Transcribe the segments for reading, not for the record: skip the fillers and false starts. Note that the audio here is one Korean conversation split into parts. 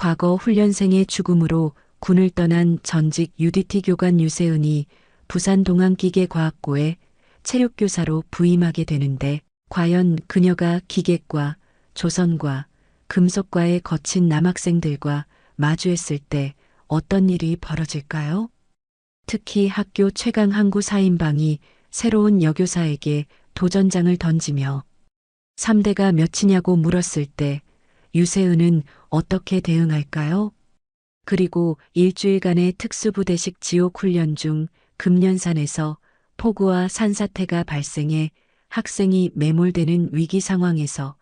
과거 훈련생의 죽음으로 군을 떠난 전직 UDT 교관 유세은이 부산 동안기계과학고에 체육교사로 부임하게 되는데 과연 그녀가 기계과 조선과 금속과의 거친 남학생들과 마주했을 때 어떤 일이 벌어질까요? 특히 학교 최강 항구 4인방이 새로운 여교사에게 도전장을 던지며 3대가 몇이냐고 물었을 때 유세은은 어떻게 대응할까요? 그리고 일주일간의 특수부대식 지옥 훈련 중 금년산에서 폭우와 산사태가 발생해 학생이 매몰되는 위기 상황에서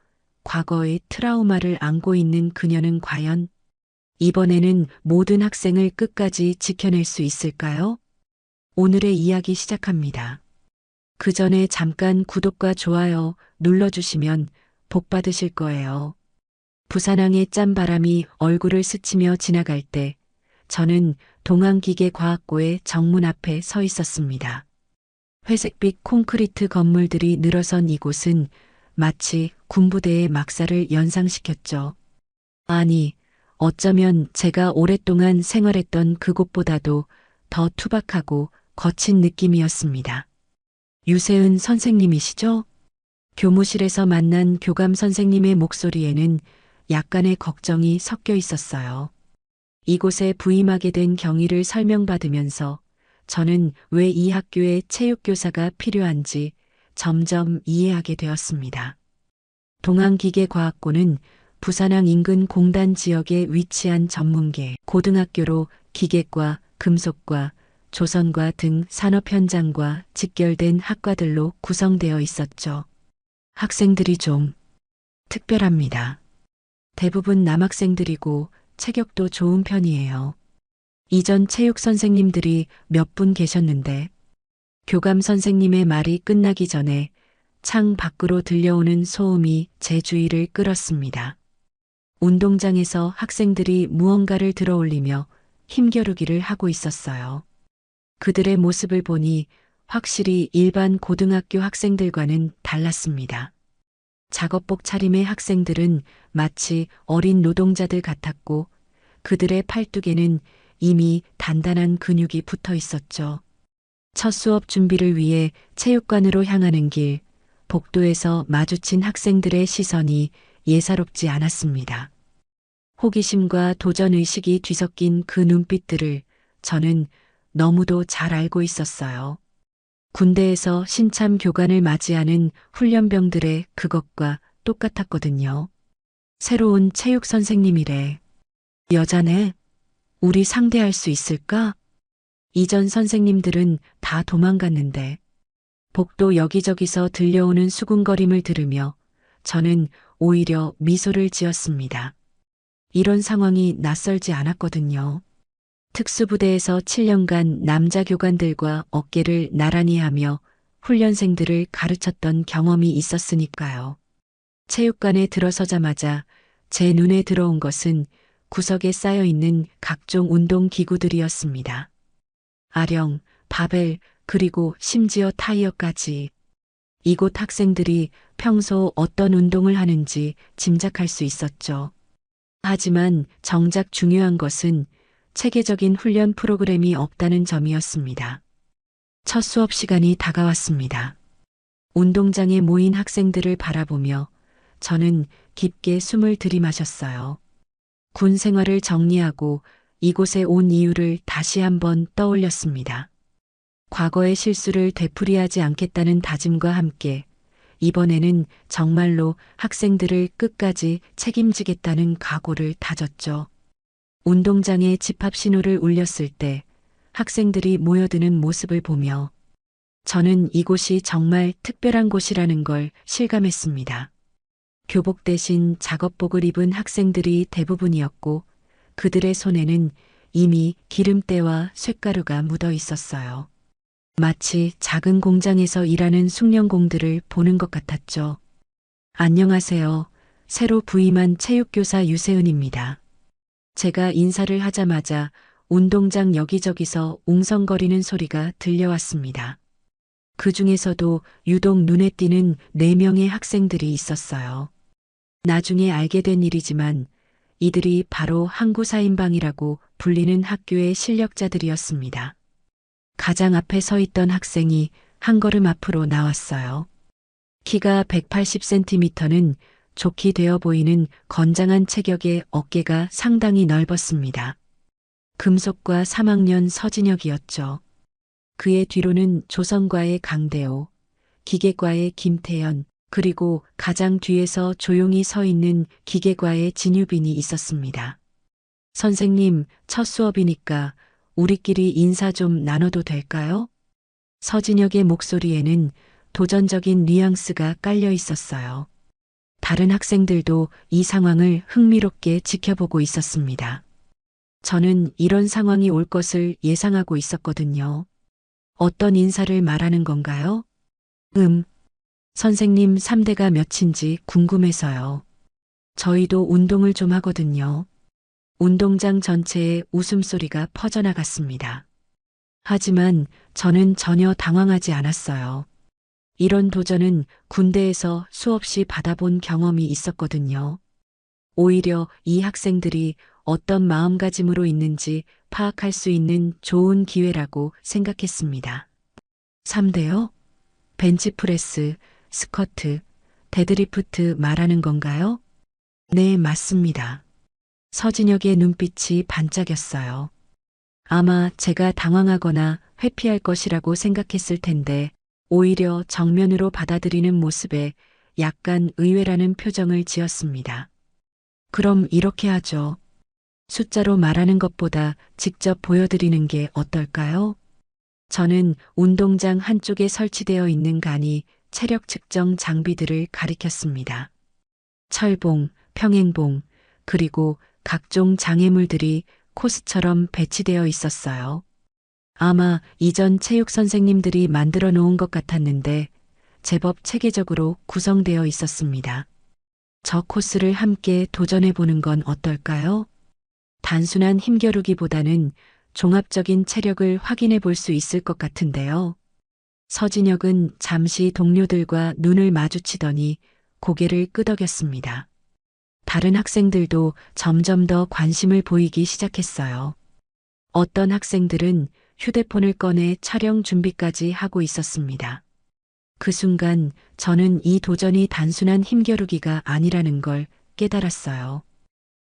과거의 트라우마를 안고 있는 그녀는 과연 이번에는 모든 학생을 끝까지 지켜낼 수 있을까요? 오늘의 이야기 시작합니다. 그 전에 잠깐 구독과 좋아요 눌러주시면 복 받으실 거예요. 부산항의 짠바람이 얼굴을 스치며 지나갈 때 저는 동안기계과학고의 정문 앞에 서 있었습니다. 회색빛 콘크리트 건물들이 늘어선 이곳은 마치 군부대의 막사를 연상시켰죠. 아니, 어쩌면 제가 오랫동안 생활했던 그곳보다도 더 투박하고 거친 느낌이었습니다. 유세은 선생님이시죠? 교무실에서 만난 교감 선생님의 목소리에는 약간의 걱정이 섞여 있었어요. 이곳에 부임하게 된 경위를 설명받으면서 저는 왜 이 학교에 체육교사가 필요한지 점점 이해하게 되었습니다. 동안기계과학고는 부산항 인근 공단 지역에 위치한 전문계 고등학교로 기계과, 금속과, 조선과 등 산업 현장과 직결된 학과들로 구성되어 있었죠. 학생들이 좀 특별합니다. 대부분 남학생들이고 체격도 좋은 편이에요. 이전 체육 선생님들이 몇 분 계셨는데 교감 선생님의 말이 끝나기 전에 창 밖으로 들려오는 소음이 제 주의를 끌었습니다. 운동장에서 학생들이 무언가를 들어올리며 힘겨루기를 하고 있었어요. 그들의 모습을 보니 확실히 일반 고등학교 학생들과는 달랐습니다. 작업복 차림의 학생들은 마치 어린 노동자들 같았고 그들의 팔뚝에는 이미 단단한 근육이 붙어 있었죠. 첫 수업 준비를 위해 체육관으로 향하는 길, 복도에서 마주친 학생들의 시선이 예사롭지 않았습니다. 호기심과 도전의식이 뒤섞인 그 눈빛들을 저는 너무도 잘 알고 있었어요. 군대에서 신참 교관을 맞이하는 훈련병들의 그것과 똑같았거든요. 새로운 체육 선생님이래. 여자네? 우리 상대할 수 있을까? 이전 선생님들은 다 도망갔는데 복도 여기저기서 들려오는 수군거림을 들으며 저는 오히려 미소를 지었습니다. 이런 상황이 낯설지 않았거든요. 특수부대에서 7년간 남자 교관들과 어깨를 나란히 하며 훈련생들을 가르쳤던 경험이 있었으니까요. 체육관에 들어서자마자 제 눈에 들어온 것은 구석에 쌓여있는 각종 운동기구들이었습니다. 아령, 바벨, 그리고 심지어 타이어까지. 이곳 학생들이 평소 어떤 운동을 하는지 짐작할 수 있었죠. 하지만 정작 중요한 것은 체계적인 훈련 프로그램이 없다는 점이었습니다. 첫 수업 시간이 다가왔습니다. 운동장에 모인 학생들을 바라보며 저는 깊게 숨을 들이마셨어요. 군 생활을 정리하고 이곳에 온 이유를 다시 한번 떠올렸습니다. 과거의 실수를 되풀이하지 않겠다는 다짐과 함께 이번에는 정말로 학생들을 끝까지 책임지겠다는 각오를 다졌죠. 운동장에 집합 신호를 울렸을 때 학생들이 모여드는 모습을 보며 저는 이곳이 정말 특별한 곳이라는 걸 실감했습니다. 교복 대신 작업복을 입은 학생들이 대부분이었고 그들의 손에는 이미 기름때와 쇳가루가 묻어 있었어요. 마치 작은 공장에서 일하는 숙련공들을 보는 것 같았죠. 안녕하세요. 새로 부임한 체육교사 유세은입니다. 제가 인사를 하자마자 운동장 여기저기서 웅성거리는 소리가 들려왔습니다. 그 중에서도 유독 눈에 띄는 4명의 학생들이 있었어요. 나중에 알게 된 일이지만 이들이 바로 항구사인방이라고 불리는 학교의 실력자들이었습니다. 가장 앞에 서 있던 학생이 한 걸음 앞으로 나왔어요. 키가 180cm는 좋게 되어 보이는 건장한 체격에 어깨가 상당히 넓었습니다. 금속과 3학년 서진혁이었죠. 그의 뒤로는 조선과의 강대호, 기계과의 김태연, 그리고 가장 뒤에서 조용히 서 있는 기계과의 진유빈이 있었습니다. 선생님, 첫 수업이니까 우리끼리 인사 좀 나눠도 될까요? 서진혁의 목소리에는 도전적인 뉘앙스가 깔려 있었어요. 다른 학생들도 이 상황을 흥미롭게 지켜보고 있었습니다. 저는 이런 상황이 올 것을 예상하고 있었거든요. 어떤 인사를 말하는 건가요? 선생님 3대가 몇인지 궁금해서요. 저희도 운동을 좀 하거든요. 운동장 전체에 웃음소리가 퍼져나갔습니다. 하지만 저는 전혀 당황하지 않았어요. 이런 도전은 군대에서 수없이 받아본 경험이 있었거든요. 오히려 이 학생들이 어떤 마음가짐으로 있는지 파악할 수 있는 좋은 기회라고 생각했습니다. 3대요? 벤치프레스, 스쿼트, 데드리프트 말하는 건가요? 네, 맞습니다. 서진혁의 눈빛이 반짝였어요. 아마 제가 당황하거나 회피할 것이라고 생각했을 텐데 오히려 정면으로 받아들이는 모습에 약간 의외라는 표정을 지었습니다. 그럼 이렇게 하죠. 숫자로 말하는 것보다 직접 보여드리는 게 어떨까요? 저는 운동장 한쪽에 설치되어 있는 간이 체력 측정 장비들을 가리켰습니다. 철봉, 평행봉, 그리고 각종 장애물들이 코스처럼 배치되어 있었어요. 아마 이전 체육 선생님들이 만들어 놓은 것 같았는데 제법 체계적으로 구성되어 있었습니다. 저 코스를 함께 도전해 보는 건 어떨까요? 단순한 힘겨루기보다는 종합적인 체력을 확인해 볼 수 있을 것 같은데요. 서진혁은 잠시 동료들과 눈을 마주치더니 고개를 끄덕였습니다. 다른 학생들도 점점 더 관심을 보이기 시작했어요. 어떤 학생들은 휴대폰을 꺼내 촬영 준비까지 하고 있었습니다. 그 순간 저는 이 도전이 단순한 힘겨루기가 아니라는 걸 깨달았어요.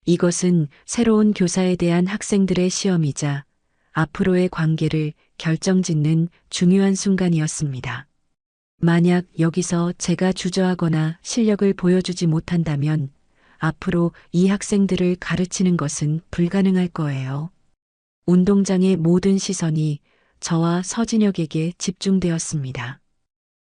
이것은 새로운 교사에 대한 학생들의 시험이자 앞으로의 관계를 결정짓는 중요한 순간이었습니다. 만약 여기서 제가 주저하거나 실력을 보여주지 못한다면 앞으로 이 학생들을 가르치는 것은 불가능할 거예요. 운동장의 모든 시선이 저와 서진혁에게 집중되었습니다.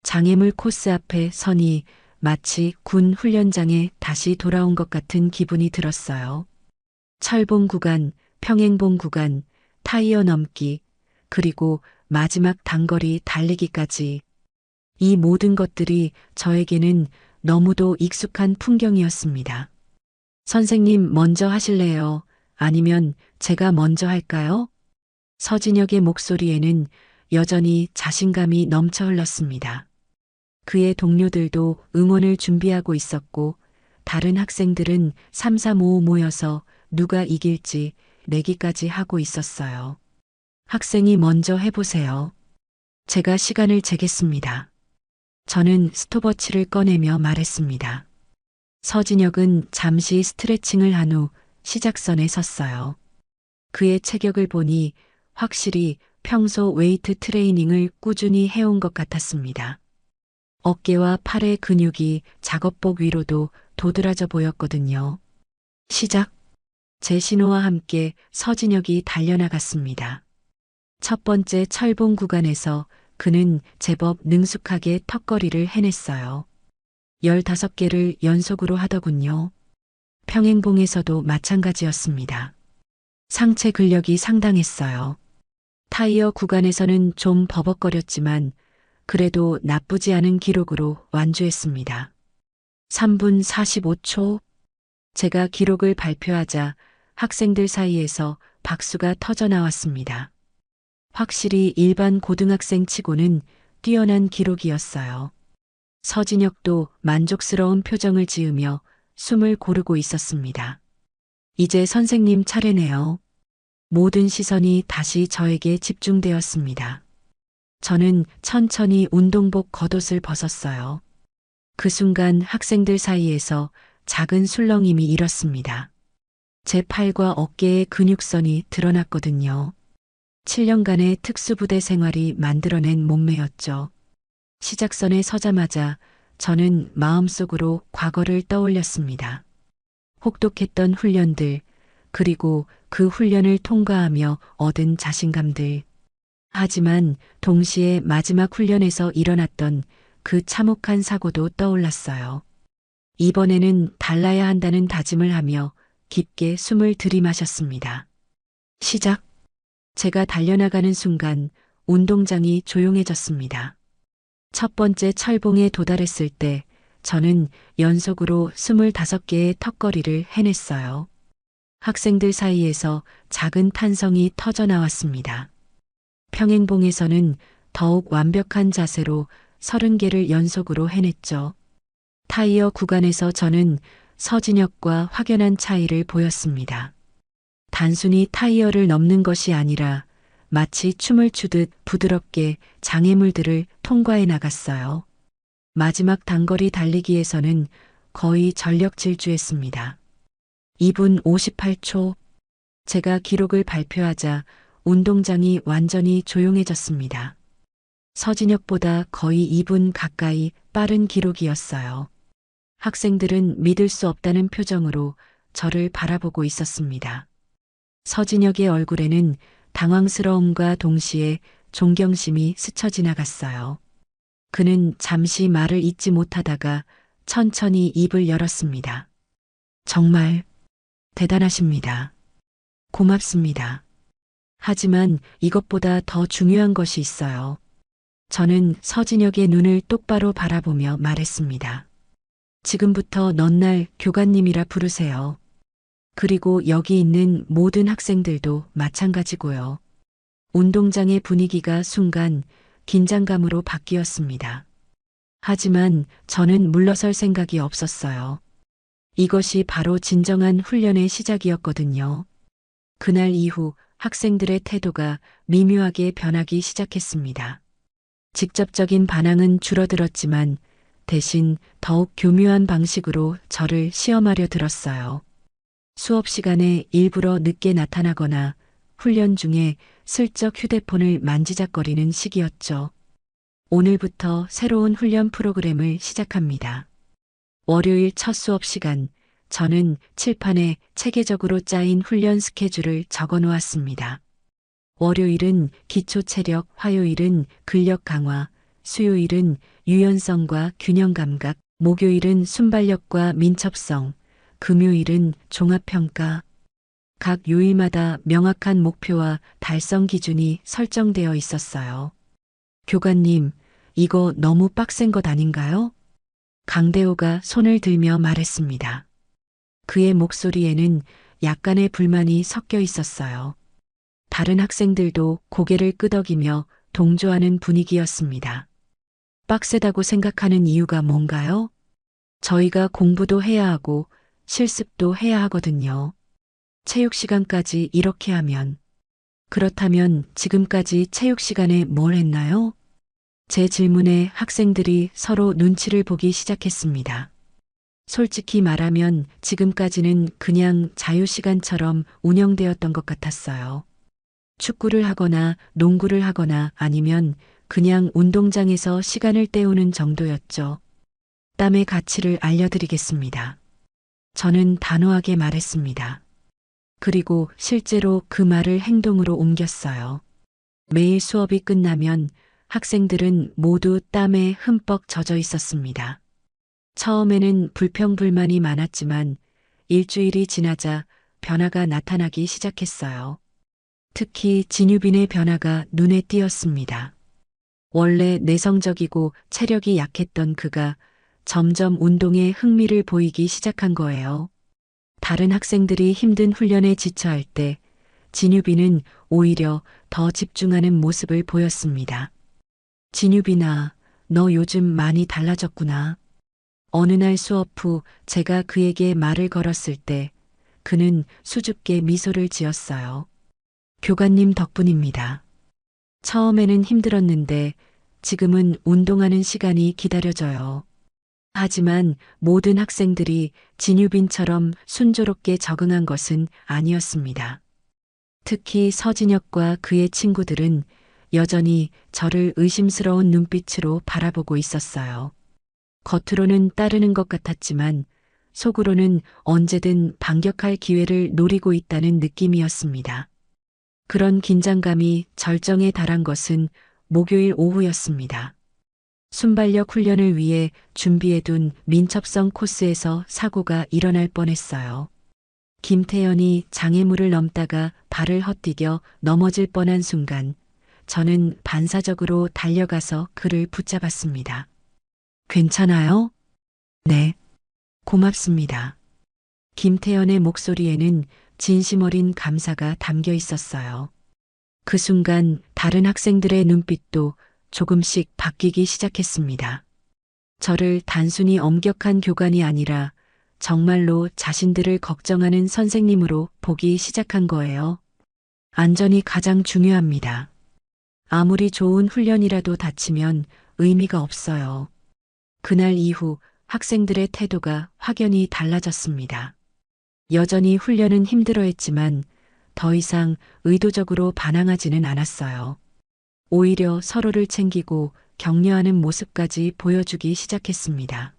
장애물 코스 앞에 서니 마치 군 훈련장에 다시 돌아온 것 같은 기분이 들었어요. 철봉 구간, 평행봉 구간, 타이어 넘기, 그리고 마지막 단거리 달리기까지 이 모든 것들이 저에게는 너무도 익숙한 풍경이었습니다. 선생님 먼저 하실래요? 아니면 제가 먼저 할까요? 서진혁의 목소리에는 여전히 자신감이 넘쳐 흘렀습니다. 그의 동료들도 응원을 준비하고 있었고 다른 학생들은 삼삼오오 모여서 누가 이길지 내기까지 하고 있었어요. 학생이 먼저 해보세요. 제가 시간을 재겠습니다. 저는 스톱워치를 꺼내며 말했습니다. 서진혁은 잠시 스트레칭을 한 후 시작선에 섰어요. 그의 체격을 보니 확실히 평소 웨이트 트레이닝을 꾸준히 해온 것 같았습니다. 어깨와 팔의 근육이 작업복 위로도 도드라져 보였거든요. 시작! 제 신호와 함께 서진혁이 달려나갔습니다. 첫 번째 철봉 구간에서 그는 제법 능숙하게 턱걸이를 해냈어요. 15개를 연속으로 하더군요. 평행봉에서도 마찬가지였습니다. 상체 근력이 상당했어요. 타이어 구간에서는 좀 버벅거렸지만 그래도 나쁘지 않은 기록으로 완주했습니다. 3분 45초. 제가 기록을 발표하자 학생들 사이에서 박수가 터져 나왔습니다. 확실히 일반 고등학생 치고는 뛰어난 기록이었어요. 서진혁도 만족스러운 표정을 지으며 숨을 고르고 있었습니다. 이제 선생님 차례네요. 모든 시선이 다시 저에게 집중되었습니다. 저는 천천히 운동복 겉옷을 벗었어요. 그 순간 학생들 사이에서 작은 술렁임이 일었습니다. 제 팔과 어깨의 근육선이 드러났거든요. 7년간의 특수부대 생활이 만들어낸 몸매였죠. 시작선에 서자마자 저는 마음속으로 과거를 떠올렸습니다. 혹독했던 훈련들, 그리고 그 훈련을 통과하며 얻은 자신감들. 하지만 동시에 마지막 훈련에서 일어났던 그 참혹한 사고도 떠올랐어요. 이번에는 달라야 한다는 다짐을 하며 깊게 숨을 들이마셨습니다. 시작. 제가 달려나가는 순간 운동장이 조용해졌습니다. 첫 번째 철봉에 도달했을 때 저는 연속으로 25개의 턱걸이를 해냈어요. 학생들 사이에서 작은 탄성이 터져 나왔습니다. 평행봉에서는 더욱 완벽한 자세로 30개를 연속으로 해냈죠. 타이어 구간에서 저는 서진혁과 확연한 차이를 보였습니다. 단순히 타이어를 넘는 것이 아니라 마치 춤을 추듯 부드럽게 장애물들을 통과해 나갔어요. 마지막 단거리 달리기에서는 거의 전력 질주했습니다. 2분 58초. 제가 기록을 발표하자 운동장이 완전히 조용해졌습니다. 서진혁보다 거의 2분 가까이 빠른 기록이었어요. 학생들은 믿을 수 없다는 표정으로 저를 바라보고 있었습니다. 서진혁의 얼굴에는 당황스러움과 동시에 존경심이 스쳐 지나갔어요. 그는 잠시 말을 잇지 못하다가 천천히 입을 열었습니다. 정말 대단하십니다. 고맙습니다. 하지만 이것보다 더 중요한 것이 있어요. 저는 서진혁의 눈을 똑바로 바라보며 말했습니다. 지금부터 넌 날 교관님이라 부르세요. 그리고 여기 있는 모든 학생들도 마찬가지고요. 운동장의 분위기가 순간 긴장감으로 바뀌었습니다. 하지만 저는 물러설 생각이 없었어요. 이것이 바로 진정한 훈련의 시작이었거든요. 그날 이후 학생들의 태도가 미묘하게 변하기 시작했습니다. 직접적인 반항은 줄어들었지만 대신 더욱 교묘한 방식으로 저를 시험하려 들었어요. 수업 시간에 일부러 늦게 나타나거나 훈련 중에 슬쩍 휴대폰을 만지작거리는 시기였죠. 오늘부터 새로운 훈련 프로그램을 시작합니다. 월요일 첫 수업 시간, 저는 칠판에 체계적으로 짜인 훈련 스케줄을 적어 놓았습니다. 월요일은 기초 체력, 화요일은 근력 강화, 수요일은 유연성과 균형 감각, 목요일은 순발력과 민첩성, 금요일은 종합평가. 각 요일마다 명확한 목표와 달성 기준이 설정되어 있었어요. 교관님, 이거 너무 빡센 것 아닌가요? 강대호가 손을 들며 말했습니다. 그의 목소리에는 약간의 불만이 섞여 있었어요. 다른 학생들도 고개를 끄덕이며 동조하는 분위기였습니다. 빡세다고 생각하는 이유가 뭔가요? 저희가 공부도 해야 하고 실습도 해야 하거든요. 체육 시간까지 이렇게 하면. 그렇다면 지금까지 체육 시간에 뭘 했나요? 제 질문에 학생들이 서로 눈치를 보기 시작했습니다. 솔직히 말하면 지금까지는 그냥 자유시간처럼 운영되었던 것 같았어요. 축구를 하거나 농구를 하거나 아니면 그냥 운동장에서 시간을 때우는 정도였죠. 땀의 가치를 알려드리겠습니다. 저는 단호하게 말했습니다. 그리고 실제로 그 말을 행동으로 옮겼어요. 매일 수업이 끝나면 학생들은 모두 땀에 흠뻑 젖어 있었습니다. 처음에는 불평불만이 많았지만 일주일이 지나자 변화가 나타나기 시작했어요. 특히 진유빈의 변화가 눈에 띄었습니다. 원래 내성적이고 체력이 약했던 그가 점점 운동에 흥미를 보이기 시작한 거예요. 다른 학생들이 힘든 훈련에 지쳐할 때 진유빈은 오히려 더 집중하는 모습을 보였습니다. 진유빈아, 너 요즘 많이 달라졌구나. 어느 날 수업 후 제가 그에게 말을 걸었을 때 그는 수줍게 미소를 지었어요. 교관님 덕분입니다. 처음에는 힘들었는데 지금은 운동하는 시간이 기다려져요. 하지만 모든 학생들이 진유빈처럼 순조롭게 적응한 것은 아니었습니다. 특히 서진혁과 그의 친구들은 여전히 저를 의심스러운 눈빛으로 바라보고 있었어요. 겉으로는 따르는 것 같았지만 속으로는 언제든 반격할 기회를 노리고 있다는 느낌이었습니다. 그런 긴장감이 절정에 달한 것은 목요일 오후였습니다. 순발력 훈련을 위해 준비해둔 민첩성 코스에서 사고가 일어날 뻔했어요. 김태연이 장애물을 넘다가 발을 헛디뎌 넘어질 뻔한 순간 저는 반사적으로 달려가서 그를 붙잡았습니다. 괜찮아요? 네. 고맙습니다. 김태연의 목소리에는 진심 어린 감사가 담겨 있었어요. 그 순간 다른 학생들의 눈빛도 조금씩 바뀌기 시작했습니다. 저를 단순히 엄격한 교관이 아니라 정말로 자신들을 걱정하는 선생님으로 보기 시작한 거예요. 안전이 가장 중요합니다. 아무리 좋은 훈련이라도 다치면 의미가 없어요. 그날 이후 학생들의 태도가 확연히 달라졌습니다. 여전히 훈련은 힘들어했지만 더 이상 의도적으로 반항하지는 않았어요. 오히려 서로를 챙기고 격려하는 모습까지 보여주기 시작했습니다.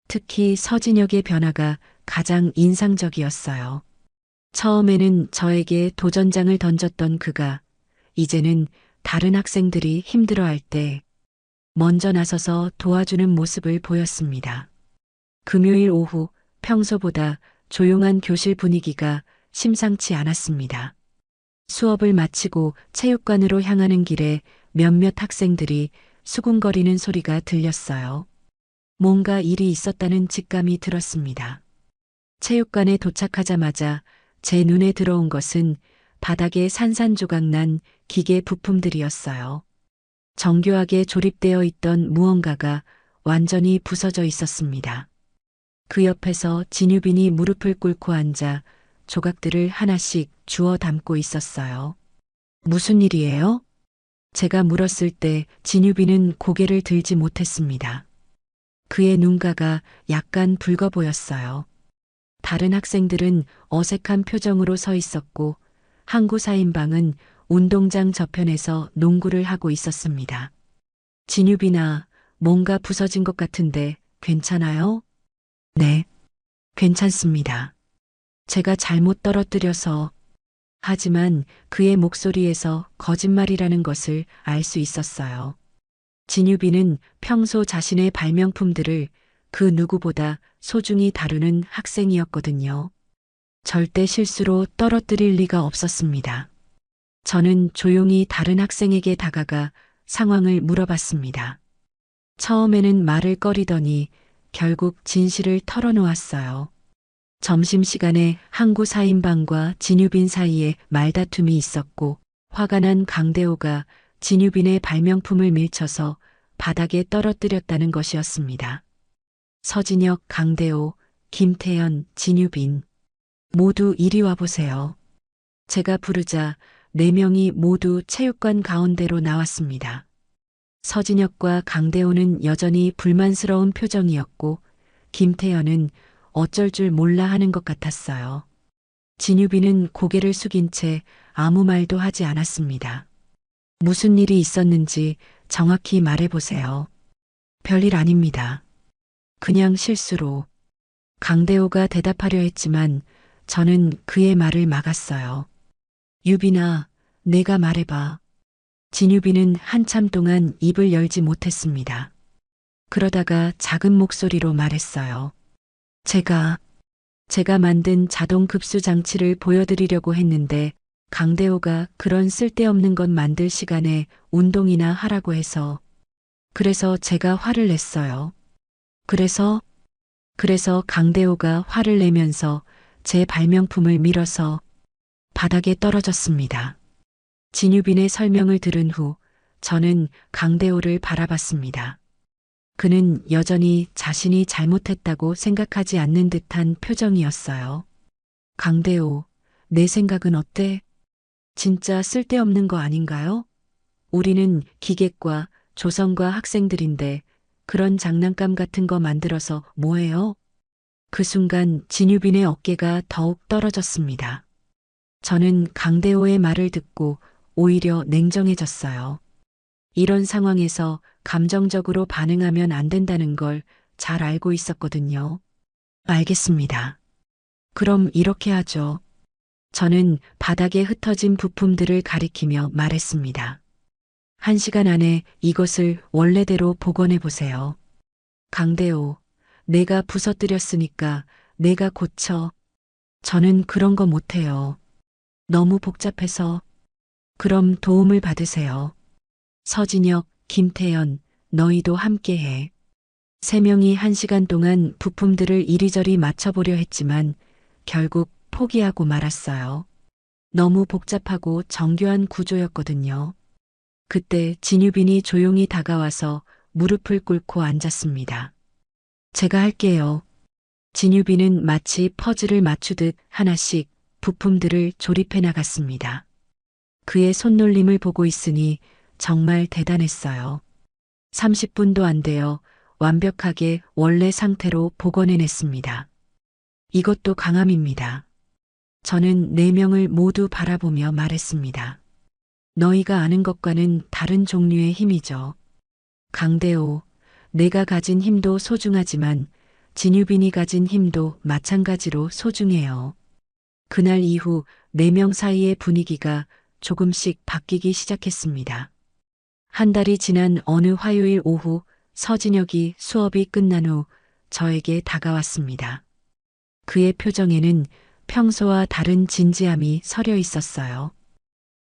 특히 서진혁의 변화가 가장 인상적이었어요. 처음에는 저에게 도전장을 던졌던 그가 이제는 다른 학생들이 힘들어할 때 먼저 나서서 도와주는 모습을 보였습니다. 금요일 오후 평소보다 조용한 교실 분위기가 심상치 않았습니다. 수업을 마치고 체육관으로 향하는 길에 몇몇 학생들이 수군거리는 소리가 들렸어요. 뭔가 일이 있었다는 직감이 들었습니다. 체육관에 도착하자마자 제 눈에 들어온 것은 바닥에 산산조각난 기계 부품들이었어요. 정교하게 조립되어 있던 무언가가 완전히 부서져 있었습니다. 그 옆에서 진유빈이 무릎을 꿇고 앉아 조각들을 하나씩 주워 담고 있었어요. 무슨 일이에요? 제가 물었을 때 진유빈은 고개를 들지 못했습니다. 그의 눈가가 약간 붉어 보였어요. 다른 학생들은 어색한 표정으로 서 있었고 항구 4인방은 운동장 저편에서 농구를 하고 있었습니다. 진유빈아, 뭔가 부서진 것 같은데 괜찮아요? 네, 괜찮습니다. 제가 잘못 떨어뜨려서. 하지만 그의 목소리에서 거짓말이라는 것을 알 수 있었어요. 진유빈은 평소 자신의 발명품들을 그 누구보다 소중히 다루는 학생이었거든요. 절대 실수로 떨어뜨릴 리가 없었습니다. 저는 조용히 다른 학생에게 다가가 상황을 물어봤습니다. 처음에는 말을 꺼리더니 결국 진실을 털어놓았어요. 점심시간에 항구 4인방과 진유빈 사이에 말다툼이 있었고 화가 난 강대호가 진유빈의 발명품을 밀쳐서 바닥에 떨어뜨렸다는 것이었습니다. 서진혁, 강대호, 김태연, 진유빈 모두 이리 와보세요. 제가 부르자 4명이 모두 체육관 가운데로 나왔습니다. 서진혁과 강대호는 여전히 불만스러운 표정이었고 김태연은 어쩔 줄 몰라 하는 것 같았어요. 진유빈은 고개를 숙인 채 아무 말도 하지 않았습니다. 무슨 일이 있었는지 정확히 말해보세요. 별일 아닙니다. 그냥 실수로. 강대호가 대답하려 했지만 저는 그의 말을 막았어요. 유빈아, 내가 말해봐. 진유빈은 한참 동안 입을 열지 못했습니다. 그러다가 작은 목소리로 말했어요. 제가 만든 자동 급수 장치를 보여드리려고 했는데 강대호가 그런 쓸데없는 것 만들 시간에 운동이나 하라고 해서. 그래서 제가 화를 냈어요. 그래서 강대호가 화를 내면서 제 발명품을 밀어서 바닥에 떨어졌습니다. 진유빈의 설명을 들은 후 저는 강대호를 바라봤습니다. 그는 여전히 자신이 잘못했다고 생각하지 않는 듯한 표정이었어요. 강대호, 내 생각은 어때? 진짜 쓸데없는 거 아닌가요? 우리는 기계과 조선과 학생들인데 그런 장난감 같은 거 만들어서 뭐해요? 그 순간 진유빈의 어깨가 더욱 떨어졌습니다. 저는 강대호의 말을 듣고 오히려 냉정해졌어요. 이런 상황에서 감정적으로 반응하면 안 된다는 걸 잘 알고 있었거든요. 알겠습니다. 그럼 이렇게 하죠. 저는 바닥에 흩어진 부품들을 가리키며 말했습니다. 1시간 안에 이것을 원래대로 복원해 보세요. 강대호, 내가 부서뜨렸으니까 내가 고쳐. 저는 그런 거 못해요. 너무 복잡해서. 그럼 도움을 받으세요. 서진혁, 김태연, 너희도 함께해. 3명이 1시간 동안 부품들을 이리저리 맞춰보려 했지만 결국 포기하고 말았어요. 너무 복잡하고 정교한 구조였거든요. 그때 진유빈이 조용히 다가와서 무릎을 꿇고 앉았습니다. 제가 할게요. 진유빈은 마치 퍼즐을 맞추듯 하나씩 부품들을 조립해 나갔습니다. 그의 손놀림을 보고 있으니 정말 대단했어요. 30분도 안 되어 완벽하게 원래 상태로 복원해냈습니다. 이것도 강함입니다. 저는 4명을 모두 바라보며 말했습니다. 너희가 아는 것과는 다른 종류의 힘이죠. 강대호, 내가 가진 힘도 소중하지만 진유빈이 가진 힘도 마찬가지로 소중해요. 그날 이후 4명 사이의 분위기가 조금씩 바뀌기 시작했습니다. 한 달이 지난 어느 화요일 오후 서진혁이 수업이 끝난 후 저에게 다가왔습니다. 그의 표정에는 평소와 다른 진지함이 서려 있었어요.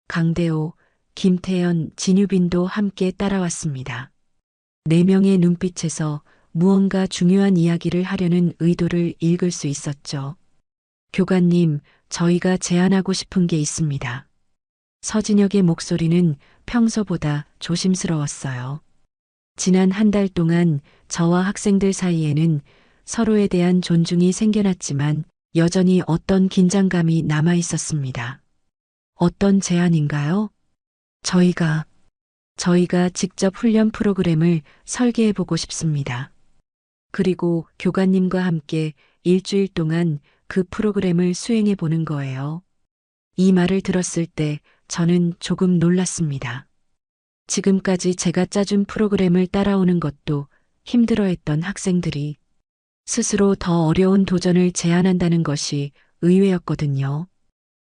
강대호, 김태연, 진유빈도 함께 따라왔습니다. 4명의 눈빛에서 무언가 중요한 이야기를 하려는 의도를 읽을 수 있었죠. 교관님, 저희가 제안하고 싶은 게 있습니다. 서진혁의 목소리는 평소보다 조심스러웠어요. 지난 한 달 동안 저와 학생들 사이에는 서로에 대한 존중이 생겨났지만 여전히 어떤 긴장감이 남아 있었습니다. 어떤 제안인가요? 저희가 직접 훈련 프로그램을 설계해 보고 싶습니다. 그리고 교관님과 함께 일주일 동안 그 프로그램을 수행해 보는 거예요. 이 말을 들었을 때 저는 조금 놀랐습니다. 지금까지 제가 짜준 프로그램을 따라오는 것도 힘들어했던 학생들이 스스로 더 어려운 도전을 제안한다는 것이 의외였거든요.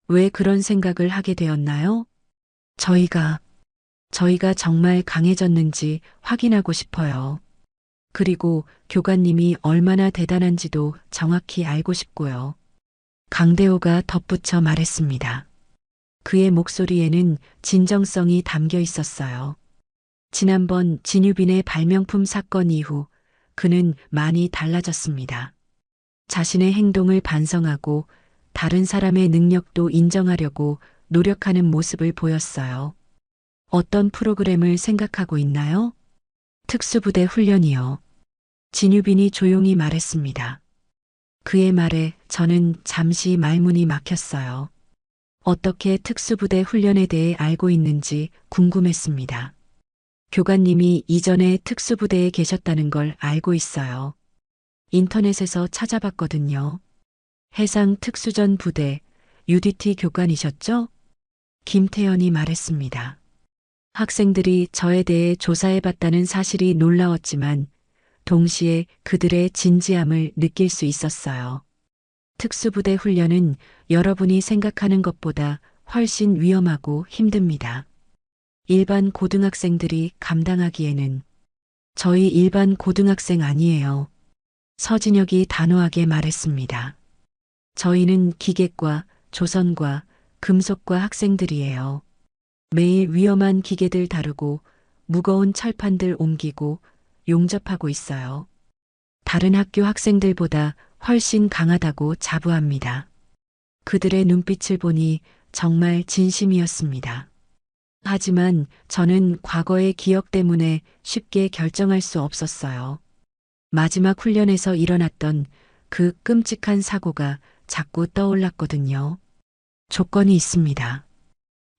왜 그런 생각을 하게 되었나요? 저희가 정말 강해졌는지 확인하고 싶어요. 그리고 교관님이 얼마나 대단한지도 정확히 알고 싶고요. 강대호가 덧붙여 말했습니다. 그의 목소리에는 진정성이 담겨 있었어요. 지난번 진유빈의 발명품 사건 이후 그는 많이 달라졌습니다. 자신의 행동을 반성하고 다른 사람의 능력도 인정하려고 노력하는 모습을 보였어요. 어떤 프로그램을 생각하고 있나요? 특수부대 훈련이요. 진유빈이 조용히 말했습니다. 그의 말에 저는 잠시 말문이 막혔어요. 어떻게 특수부대 훈련에 대해 알고 있는지 궁금했습니다. 교관님이 이전에 특수부대에 계셨다는 걸 알고 있어요. 인터넷에서 찾아봤거든요. 해상 특수전 부대 UDT 교관이셨죠? 김태연이 말했습니다. 학생들이 저에 대해 조사해봤다는 사실이 놀라웠지만 동시에 그들의 진지함을 느낄 수 있었어요. 특수부대 훈련은 여러분이 생각하는 것보다 훨씬 위험하고 힘듭니다. 일반 고등학생들이 감당하기에는 저희 일반 고등학생 아니에요. 서진혁이 단호하게 말했습니다. 저희는 기계과 조선과 금속과 학생들이에요. 매일 위험한 기계들 다루고 무거운 철판들 옮기고 용접하고 있어요. 다른 학교 학생들보다 훨씬 강하다고 자부합니다. 그들의 눈빛을 보니 정말 진심이었습니다. 하지만 저는 과거의 기억 때문에 쉽게 결정할 수 없었어요. 마지막 훈련에서 일어났던 그 끔찍한 사고가 자꾸 떠올랐거든요. 조건이 있습니다.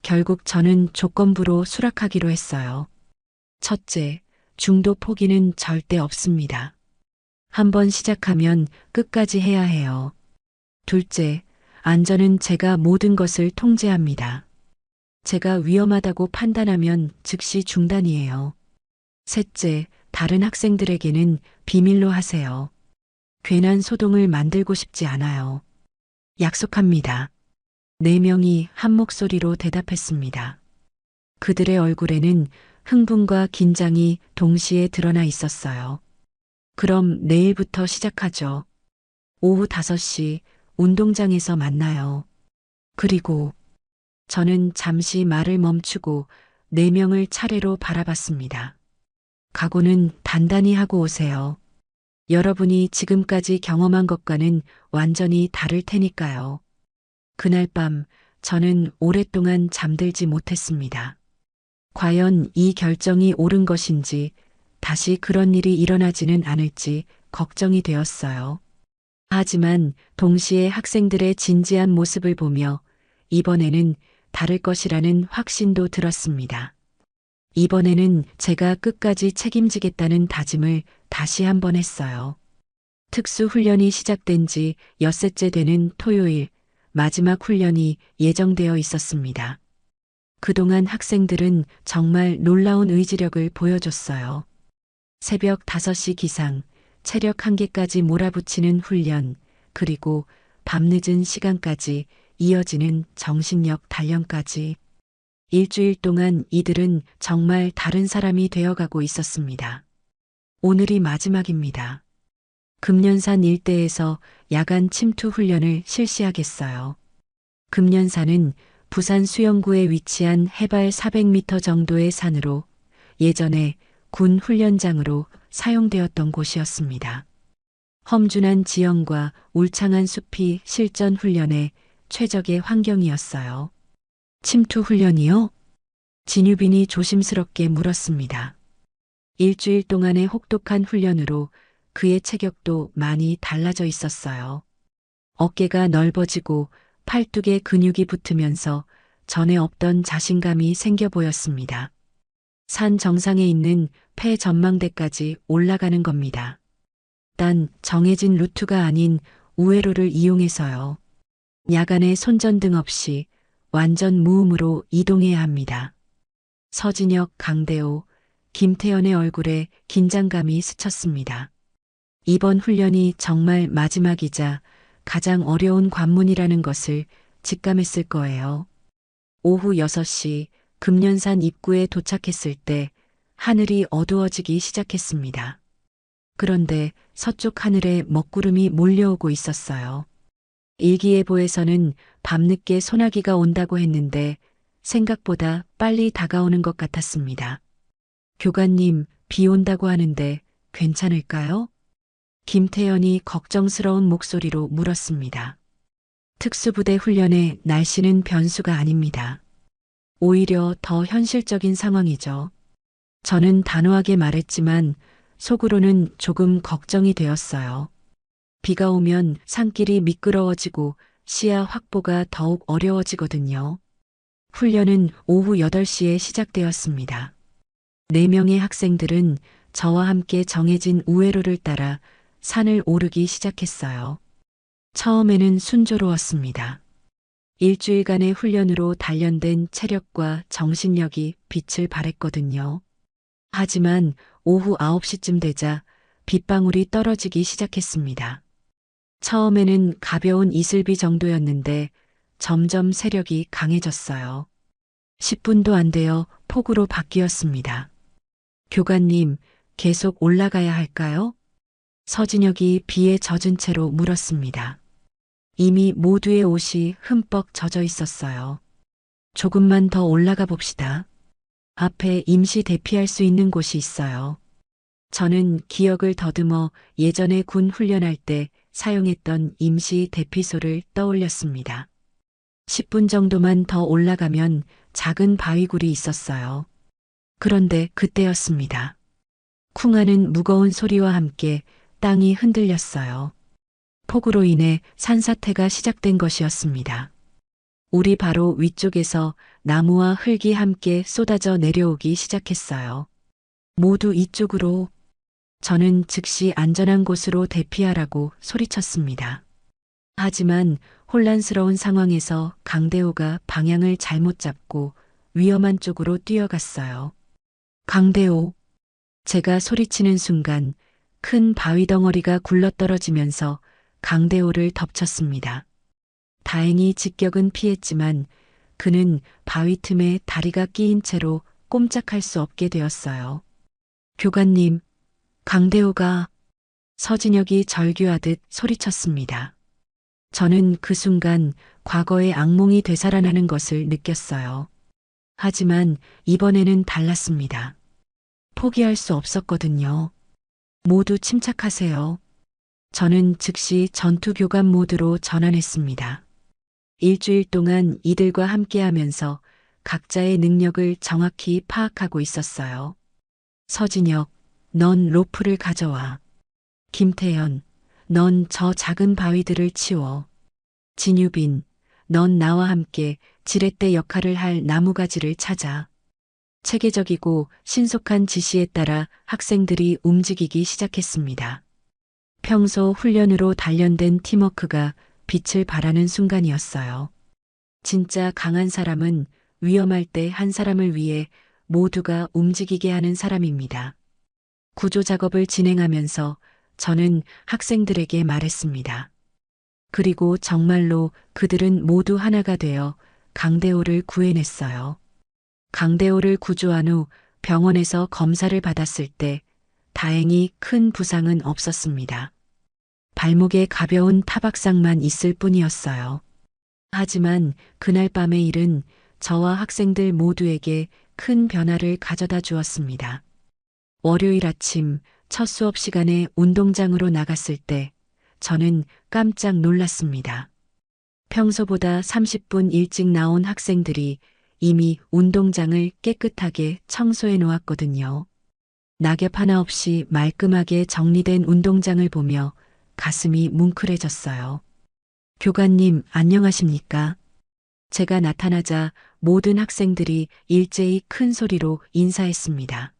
결국 저는 조건부로 수락하기로 했어요. 첫째, 중도 포기는 절대 없습니다. 한번 시작하면 끝까지 해야 해요. 둘째, 안전은 제가 모든 것을 통제합니다. 제가 위험하다고 판단하면 즉시 중단이에요. 셋째, 다른 학생들에게는 비밀로 하세요. 괜한 소동을 만들고 싶지 않아요. 약속합니다. 네 명이 한 목소리로 대답했습니다. 그들의 얼굴에는 흥분과 긴장이 동시에 드러나 있었어요. 그럼 내일부터 시작하죠. 오후 5시 운동장에서 만나요. 그리고 저는 잠시 말을 멈추고 네 명을 차례로 바라봤습니다. 각오는 단단히 하고 오세요. 여러분이 지금까지 경험한 것과는 완전히 다를 테니까요. 그날 밤 저는 오랫동안 잠들지 못했습니다. 과연 이 결정이 옳은 것인지, 다시 그런 일이 일어나지는 않을지 걱정이 되었어요. 하지만 동시에 학생들의 진지한 모습을 보며 이번에는 다를 것이라는 확신도 들었습니다. 이번에는 제가 끝까지 책임지겠다는 다짐을 다시 한번 했어요. 특수 훈련이 시작된 지 엿새째 되는 토요일, 마지막 훈련이 예정되어 있었습니다. 그동안 학생들은 정말 놀라운 의지력을 보여줬어요. 새벽 5시 기상, 체력 한계까지 몰아붙이는 훈련, 그리고 밤늦은 시간까지 이어지는 정신력 단련까지. 일주일 동안 이들은 정말 다른 사람이 되어가고 있었습니다. 오늘이 마지막입니다. 금년산 일대에서 야간 침투 훈련을 실시하겠어요. 금년산은 부산 수영구에 위치한 해발 400m 정도의 산으로 예전에 군 훈련장으로 사용되었던 곳이었습니다. 험준한 지형과 울창한 숲이 실전 훈련의 최적의 환경이었어요. 침투 훈련이요? 진유빈이 조심스럽게 물었습니다. 일주일 동안의 혹독한 훈련으로 그의 체격도 많이 달라져 있었어요. 어깨가 넓어지고 팔뚝에 근육이 붙으면서 전에 없던 자신감이 생겨 보였습니다. 산 정상에 있는 폐 전망대까지 올라가는 겁니다. 단 정해진 루트가 아닌 우회로를 이용해서요. 야간에 손전등 없이 완전 무음으로 이동해야 합니다. 서진혁, 강대호, 김태현의 얼굴에 긴장감이 스쳤습니다. 이번 훈련이 정말 마지막이자 가장 어려운 관문이라는 것을 직감했을 거예요. 오후 6시 금년산 입구에 도착했을 때 하늘이 어두워지기 시작했습니다. 그런데 서쪽 하늘에 먹구름이 몰려오고 있었어요. 일기예보에서는 밤늦게 소나기가 온다고 했는데 생각보다 빨리 다가오는 것 같았습니다. 교관님, 비 온다고 하는데 괜찮을까요? 김태현이 걱정스러운 목소리로 물었습니다. 특수부대 훈련에 날씨는 변수가 아닙니다. 오히려 더 현실적인 상황이죠. 저는 단호하게 말했지만 속으로는 조금 걱정이 되었어요. 비가 오면 산길이 미끄러워지고 시야 확보가 더욱 어려워지거든요. 훈련은 오후 8시에 시작되었습니다. 4명의 학생들은 저와 함께 정해진 우회로를 따라 산을 오르기 시작했어요. 처음에는 순조로웠습니다. 일주일간의 훈련으로 단련된 체력과 정신력이 빛을 발했거든요. 하지만 오후 9시쯤 되자 빗방울이 떨어지기 시작했습니다. 처음에는 가벼운 이슬비 정도였는데 점점 세력이 강해졌어요. 10분도 안 되어 폭우로 바뀌었습니다. 교관님, 계속 올라가야 할까요? 서진혁이 비에 젖은 채로 물었습니다. 이미 모두의 옷이 흠뻑 젖어 있었어요. 조금만 더 올라가 봅시다. 앞에 임시 대피할 수 있는 곳이 있어요. 저는 기억을 더듬어 예전에 군 훈련할 때 사용했던 임시 대피소를 떠올렸습니다. 10분 정도만 더 올라가면 작은 바위굴이 있었어요. 그런데 그때였습니다. 쿵 하는 무거운 소리와 함께 땅이 흔들렸어요. 폭우로 인해 산사태가 시작된 것이었습니다. 우리 바로 위쪽에서 나무와 흙이 함께 쏟아져 내려오기 시작했어요. 모두 이쪽으로. 저는 즉시 안전한 곳으로 대피하라고 소리쳤습니다. 하지만 혼란스러운 상황에서 강대호가 방향을 잘못 잡고 위험한 쪽으로 뛰어갔어요. 강대호. 제가 소리치는 순간 큰 바위 덩어리가 굴러떨어지면서 강대호를 덮쳤습니다. 다행히 직격은 피했지만 그는 바위 틈에 다리가 끼인 채로 꼼짝할 수 없게 되었어요. 교관님, 강대호가. 서진혁이 절규하듯 소리쳤습니다. 저는 그 순간 과거의 악몽이 되살아나는 것을 느꼈어요. 하지만 이번에는 달랐습니다. 포기할 수 없었거든요. 모두 침착하세요. 저는 즉시 전투 교관 모드로 전환했습니다. 일주일 동안 이들과 함께하면서 각자의 능력을 정확히 파악하고 있었어요. 서진혁, 넌 로프를 가져와. 김태현, 넌 저 작은 바위들을 치워. 진유빈, 넌 나와 함께 지렛대 역할을 할 나무가지를 찾아. 체계적이고 신속한 지시에 따라 학생들이 움직이기 시작했습니다. 평소 훈련으로 단련된 팀워크가 빛을 발하는 순간이었어요. 진짜 강한 사람은 위험할 때 한 사람을 위해 모두가 움직이게 하는 사람입니다. 구조 작업을 진행하면서 저는 학생들에게 말했습니다. 그리고 정말로 그들은 모두 하나가 되어 강대호를 구해냈어요. 강대호를 구조한 후 병원에서 검사를 받았을 때 다행히 큰 부상은 없었습니다. 발목에 가벼운 타박상만 있을 뿐이었어요. 하지만 그날 밤의 일은 저와 학생들 모두에게 큰 변화를 가져다 주었습니다. 월요일 아침 첫 수업 시간에 운동장으로 나갔을 때 저는 깜짝 놀랐습니다. 평소보다 30분 일찍 나온 학생들이 이미 운동장을 깨끗하게 청소해 놓았거든요. 낙엽 하나 없이 말끔하게 정리된 운동장을 보며 가슴이 뭉클해졌어요. 교관님, 안녕하십니까? 제가 나타나자 모든 학생들이 일제히 큰 소리로 인사했습니다.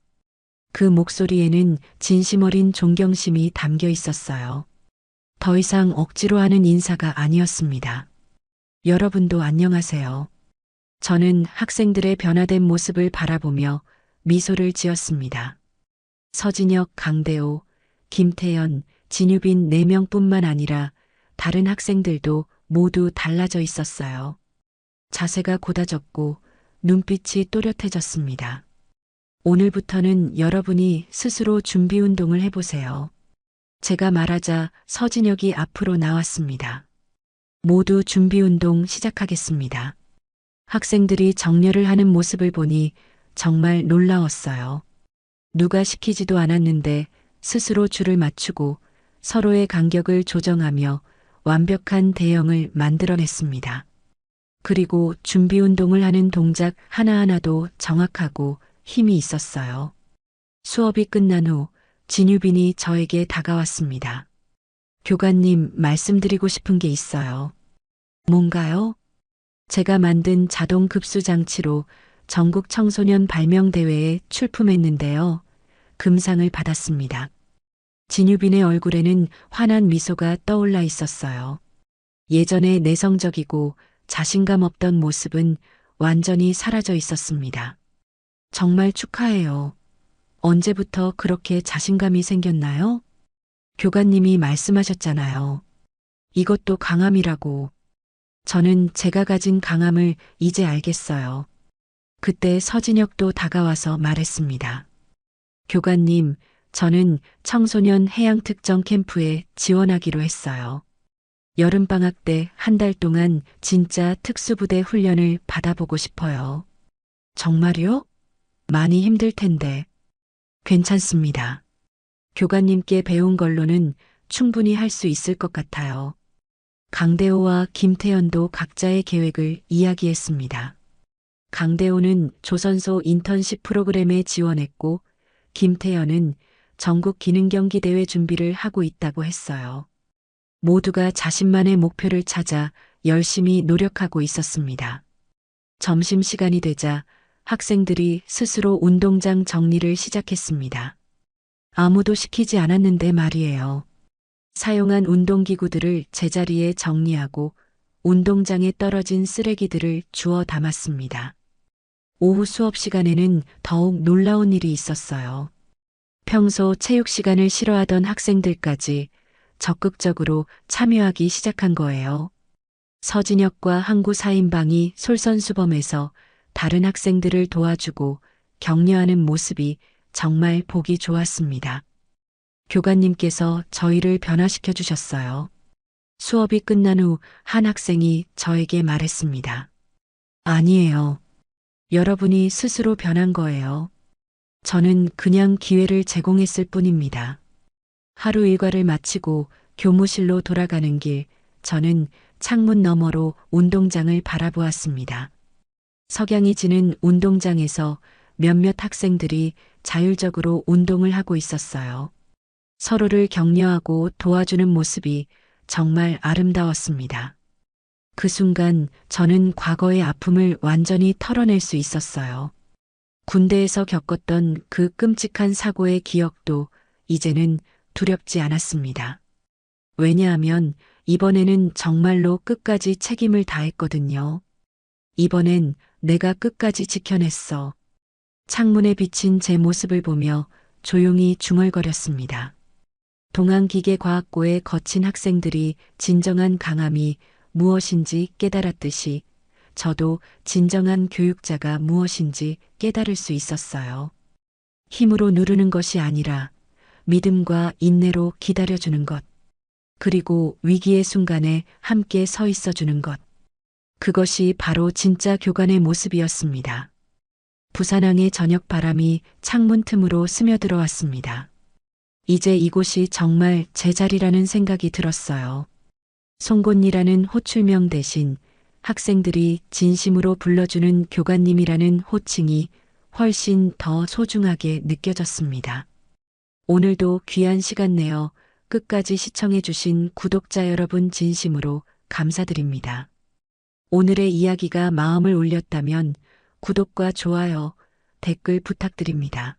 그 목소리에는 진심 어린 존경심이 담겨 있었어요. 더 이상 억지로 하는 인사가 아니었습니다. 여러분도 안녕하세요. 저는 학생들의 변화된 모습을 바라보며 미소를 지었습니다. 서진혁, 강대호, 김태연, 진유빈 4명뿐만 아니라 다른 학생들도 모두 달라져 있었어요. 자세가 곧아졌고 눈빛이 또렷해졌습니다. 오늘부터는 여러분이 스스로 준비 운동을 해보세요. 제가 말하자 서진혁이 앞으로 나왔습니다. 모두 준비 운동 시작하겠습니다. 학생들이 정렬을 하는 모습을 보니 정말 놀라웠어요. 누가 시키지도 않았는데 스스로 줄을 맞추고 서로의 간격을 조정하며 완벽한 대형을 만들어냈습니다. 그리고 준비 운동을 하는 동작 하나하나도 정확하고 힘이 있었어요. 수업이 끝난 후 진유빈이 저에게 다가왔습니다. 교관님, 말씀드리고 싶은 게 있어요. 뭔가요? 제가 만든 자동 급수 장치로 전국 청소년 발명 대회에 출품했는데요. 금상을 받았습니다. 진유빈의 얼굴에는 환한 미소가 떠올라 있었어요. 예전에 내성적이고 자신감 없던 모습은 완전히 사라져 있었습니다. 정말 축하해요. 언제부터 그렇게 자신감이 생겼나요? 교관님이 말씀하셨잖아요. 이것도 강함이라고. 저는 제가 가진 강함을 이제 알겠어요. 그때 서진혁도 다가와서 말했습니다. 교관님, 저는 청소년 해양 특정 캠프에 지원하기로 했어요. 여름방학 때 한 달 동안 진짜 특수부대 훈련을 받아보고 싶어요. 정말요? 많이 힘들 텐데. 괜찮습니다. 교관님께 배운 걸로는 충분히 할 수 있을 것 같아요. 강대호와 김태현도 각자의 계획을 이야기했습니다. 강대호는 조선소 인턴십 프로그램에 지원했고 김태현은 전국 기능경기 대회 준비를 하고 있다고 했어요. 모두가 자신만의 목표를 찾아 열심히 노력하고 있었습니다. 점심시간이 되자 학생들이 스스로 운동장 정리를 시작했습니다. 아무도 시키지 않았는데 말이에요. 사용한 운동기구들을 제자리에 정리하고 운동장에 떨어진 쓰레기들을 주워 담았습니다. 오후 수업 시간에는 더욱 놀라운 일이 있었어요. 평소 체육 시간을 싫어하던 학생들까지 적극적으로 참여하기 시작한 거예요. 서진혁과 항구 4인방이 솔선수범해서 다른 학생들을 도와주고 격려하는 모습이 정말 보기 좋았습니다. 교관님께서 저희를 변화시켜 주셨어요. 수업이 끝난 후 한 학생이 저에게 말했습니다. 아니에요. 여러분이 스스로 변한 거예요. 저는 그냥 기회를 제공했을 뿐입니다. 하루 일과를 마치고 교무실로 돌아가는 길, 저는 창문 너머로 운동장을 바라보았습니다. 석양이 지는 운동장에서 몇몇 학생들이 자율적으로 운동을 하고 있었어요. 서로를 격려하고 도와주는 모습이 정말 아름다웠습니다. 그 순간 저는 과거의 아픔을 완전히 털어낼 수 있었어요. 군대에서 겪었던 그 끔찍한 사고의 기억도 이제는 두렵지 않았습니다. 왜냐하면 이번에는 정말로 끝까지 책임을 다했거든요. 이번엔 내가 끝까지 지켜냈어. 창문에 비친 제 모습을 보며 조용히 중얼거렸습니다. 동안기계과학고의 거친 학생들이 진정한 강함이 무엇인지 깨달았듯이 저도 진정한 교육자가 무엇인지 깨달을 수 있었어요. 힘으로 누르는 것이 아니라 믿음과 인내로 기다려주는 것, 그리고 위기의 순간에 함께 서 있어 주는 것. 그것이 바로 진짜 교관의 모습이었습니다. 부산항의 저녁 바람이 창문 틈으로 스며들어왔습니다. 이제 이곳이 정말 제 자리라는 생각이 들었어요. 송곳니라는 호출명 대신 학생들이 진심으로 불러주는 교관님이라는 호칭이 훨씬 더 소중하게 느껴졌습니다. 오늘도 귀한 시간 내어 끝까지 시청해주신 구독자 여러분 진심으로 감사드립니다. 오늘의 이야기가 마음을 울렸다면 구독과 좋아요, 댓글 부탁드립니다.